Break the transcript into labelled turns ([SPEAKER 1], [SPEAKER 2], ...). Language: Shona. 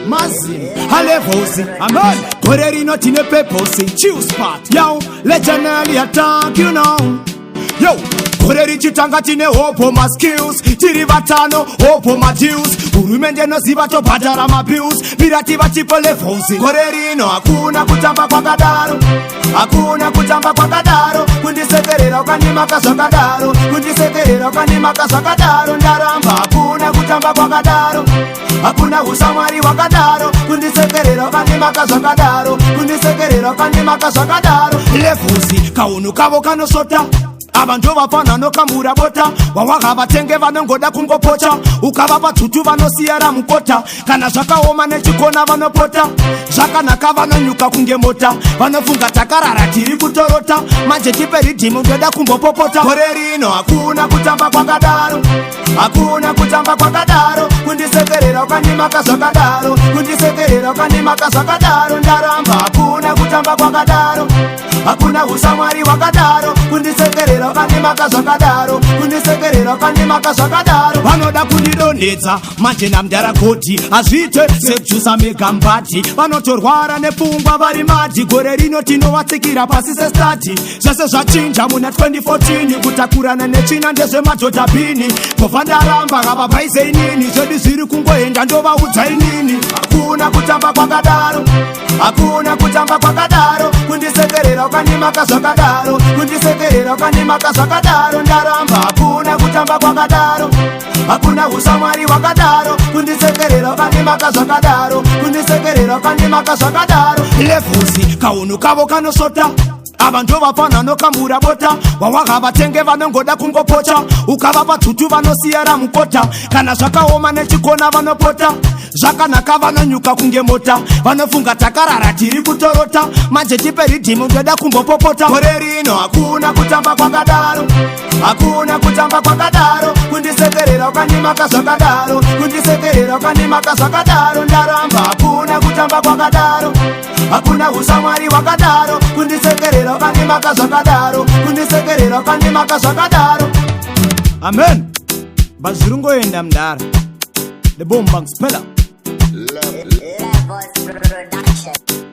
[SPEAKER 1] Mazin, Halevosi, Amen. Gorerino tine peposi, chill spot. Yo, legendary attack, you know. Yo, Goreri chitanga tine hopo my skills. Tirivatano, hopo my deals. Urumende no zivato badara my bills. Mirativa tipo levosi. Gorerino, Hakuna Kutamba Kwakadaro. Hakuna Kutamba Kwakadaro. Kundisekerera ukanima kasakadaro. Kundisekerera ukanima kasakadaro. Ndaramba Hakuna Kutamba Kwakadaro. Hakuna usamari wakadaro. Kundisekerera ukanima kasakadaro. Kundisekerera ukanima kasakadaro. Levosi, kaunu kavo kanosota. Abantu vafana nokamura bota. Wawaka vatenge vanongoda kungopocha. Ukava patutu vanosiyara mukota. Kana zvakaoma nechikona vanopota. Zvakanaka vanonyuka kunge mota. Vanofunga takarara tiri kutorota. Manje tipe Riddim ndoda kumbopopota. Gore rino Hakuna Kutamba Kwakadaro. Hakuna Kutamba Kwakadaro. Kundisekerera ukanima kasakadaro. Kundisekerera ukanima kasakadaro. Ndaramba Hakuna Kutamba Kwakadaro. Hakuna usamari wakadaro. Kundisekerera ukanima kasakadaro. Kundisekerera ukanima kasakadaro. Vanoda kundidonedza manje namdara koti. Azvite sekujusa megambati. Vanotorwara nepfungwa vari mati. Gore rino tinovatsikira pasi sestati. Zvese zvachinja muna 2014. Kutakurana nechina ndezvemadhodha bhini. Kobva ndaramba ngava paisei nini. Zvedu zviri kungoenda ndovaudzai nini. Hakuna Kutamba Kwakadaro. Hakuna Kutamba Kwakadaro. Kundisekerera ukanima kasakadaro. Kundisekerera ukanima kasakadaro. Ndaramba Hakuna Kutamba Kwakadaro. Hakuna usamari wakadaro. Kundisekerera ukanima kasakadaro. Kundisekerera ukanima kasakadaro. Levosi, kaunu kavo kanosota. Abantu vafana nokamura bota. Wawaka vatenge vanongoda kungopocha. Ukava patutu vanosiyara mukota. Kana zvakaoma nechikona vanopota. Zvakanaka vanonyuka kunge mota. Vanofunga takarara tiri kutorota. Manje tipe Riddim ndoda kumbopopota. Gore rino Hakuna Kutamba Kwakadaro. Hakuna Kutamba Kwakadaro. Kundisekerera ukanima kasakadaro. Kundisekerera ukanima kasakadaro. Ndaramba Hakuna Kutamba Kwakadaro. Hakuna usamari wakadaro. Kundisekerera ukanima kasakadaro. Kundisekerera ukanima kasakadaro. Amen. Bazirungoenda mdara. The bomb bank speller.
[SPEAKER 2] Levels Production.